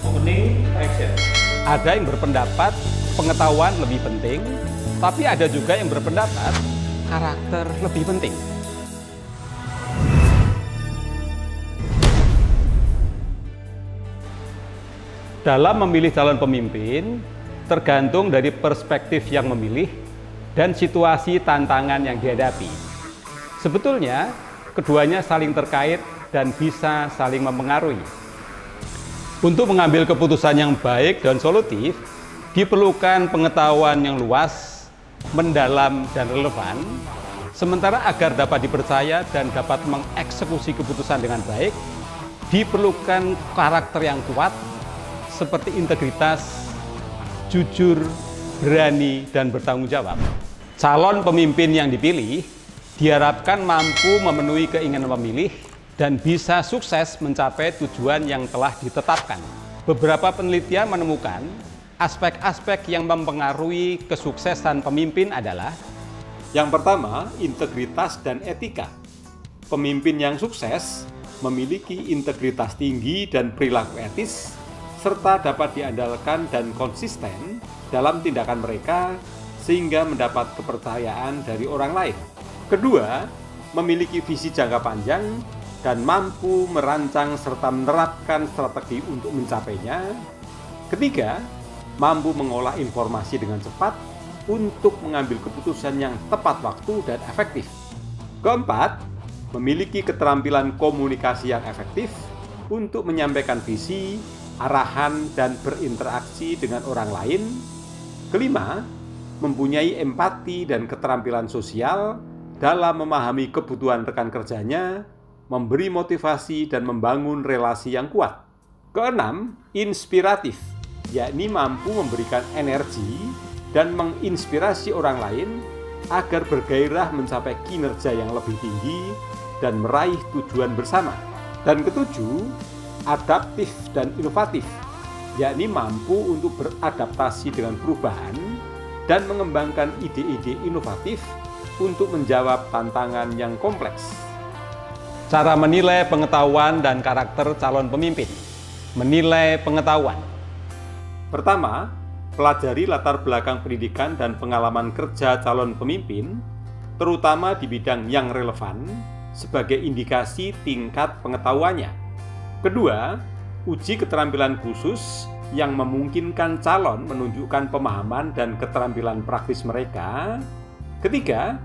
Opening action. Ada yang berpendapat pengetahuan lebih penting, tapi ada juga yang berpendapat karakter lebih penting. Dalam memilih calon pemimpin, tergantung dari perspektif yang memilih dan situasi tantangan yang dihadapi. Sebetulnya, keduanya saling terkait dan bisa saling mempengaruhi. Untuk mengambil keputusan yang baik dan solutif, diperlukan pengetahuan yang luas, mendalam, dan relevan. Sementara agar dapat dipercaya dan dapat mengeksekusi keputusan dengan baik, diperlukan karakter yang kuat, seperti integritas, jujur, berani, dan bertanggung jawab. Calon pemimpin yang dipilih diharapkan mampu memenuhi keinginan pemilih dan bisa sukses mencapai tujuan yang telah ditetapkan. Beberapa penelitian menemukan aspek-aspek yang mempengaruhi kesuksesan pemimpin adalah: yang pertama, integritas dan etika. Pemimpin yang sukses memiliki integritas tinggi dan perilaku etis, serta dapat diandalkan dan konsisten dalam tindakan mereka sehingga mendapat kepercayaan dari orang lain. Kedua, memiliki visi jangka panjang dan mampu merancang serta menerapkan strategi untuk mencapainya. Ketiga, mampu mengolah informasi dengan cepat untuk mengambil keputusan yang tepat waktu dan efektif. Keempat, memiliki keterampilan komunikasi yang efektif untuk menyampaikan visi, arahan, dan berinteraksi dengan orang lain. Kelima, mempunyai empati dan keterampilan sosial dalam memahami kebutuhan rekan kerjanya, memberi motivasi, dan membangun relasi yang kuat. Keenam, inspiratif, yakni mampu memberikan energi dan menginspirasi orang lain agar bergairah mencapai kinerja yang lebih tinggi dan meraih tujuan bersama. Dan ketujuh, adaptif dan inovatif, yakni mampu untuk beradaptasi dengan perubahan dan mengembangkan ide-ide inovatif untuk menjawab tantangan yang kompleks. Cara menilai pengetahuan dan karakter calon pemimpin. Menilai pengetahuan. Pertama, pelajari latar belakang pendidikan dan pengalaman kerja calon pemimpin, terutama di bidang yang relevan, sebagai indikasi tingkat pengetahuannya. Kedua, uji keterampilan khusus yang memungkinkan calon menunjukkan pemahaman dan keterampilan praktis mereka. Ketiga,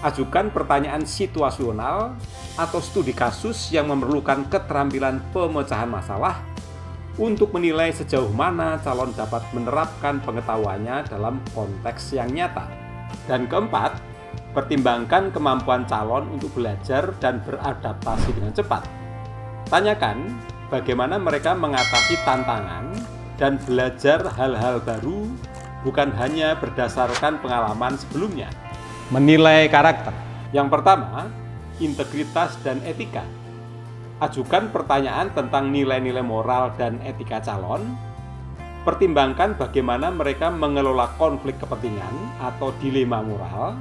ajukan pertanyaan situasional atau studi kasus yang memerlukan keterampilan pemecahan masalah untuk menilai sejauh mana calon dapat menerapkan pengetahuannya dalam konteks yang nyata. Dan keempat, pertimbangkan kemampuan calon untuk belajar dan beradaptasi dengan cepat. Tanyakan bagaimana mereka mengatasi tantangan dan belajar hal-hal baru, bukan hanya berdasarkan pengalaman sebelumnya. Menilai karakter. Yang pertama, integritas dan etika. Ajukan pertanyaan tentang nilai-nilai moral dan etika calon. Pertimbangkan bagaimana mereka mengelola konflik kepentingan atau dilema moral.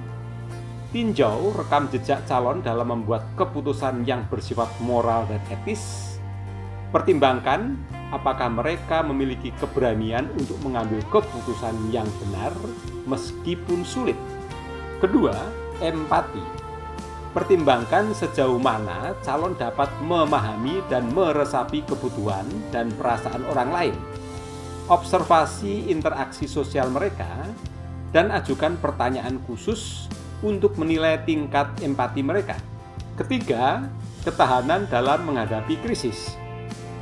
Tinjau rekam jejak calon dalam membuat keputusan yang bersifat moral dan etis. Pertimbangkan apakah mereka memiliki keberanian untuk mengambil keputusan yang benar meskipun sulit. Kedua, empati. Pertimbangkan sejauh mana calon dapat memahami dan meresapi kebutuhan dan perasaan orang lain. Observasi interaksi sosial mereka dan ajukan pertanyaan khusus untuk menilai tingkat empati mereka. Ketiga, ketahanan dalam menghadapi krisis.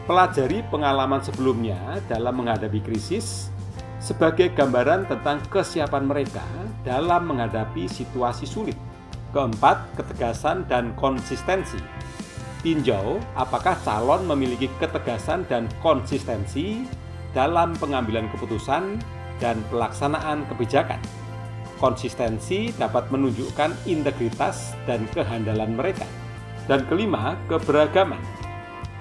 Pelajari pengalaman sebelumnya dalam menghadapi krisis sebagai gambaran tentang kesiapan mereka dalam menghadapi situasi sulit. Keempat, ketegasan dan konsistensi. Tinjau apakah calon memiliki ketegasan dan konsistensi dalam pengambilan keputusan dan pelaksanaan kebijakan. Konsistensi dapat menunjukkan integritas dan kehandalan mereka. Dan kelima, keberagaman.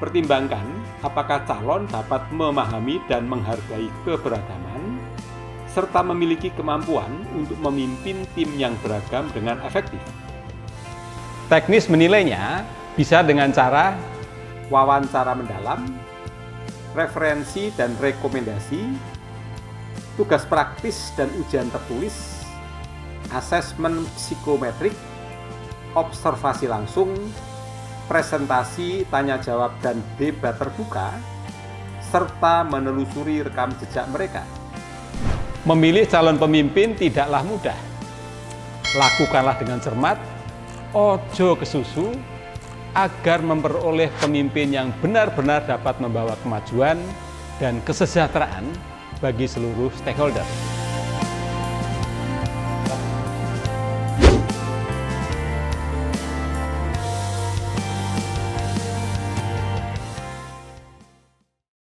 Pertimbangkan apakah calon dapat memahami dan menghargai keberagaman, serta memiliki kemampuan untuk memimpin tim yang beragam dengan efektif. Teknis menilainya bisa dengan cara wawancara mendalam, referensi dan rekomendasi, tugas praktis dan ujian tertulis, asesmen psikometrik, observasi langsung, presentasi, tanya jawab dan debat terbuka, serta menelusuri rekam jejak mereka. Memilih calon pemimpin tidaklah mudah. Lakukanlah dengan cermat, ojo kesusu, agar memperoleh pemimpin yang benar-benar dapat membawa kemajuan dan kesejahteraan bagi seluruh stakeholder.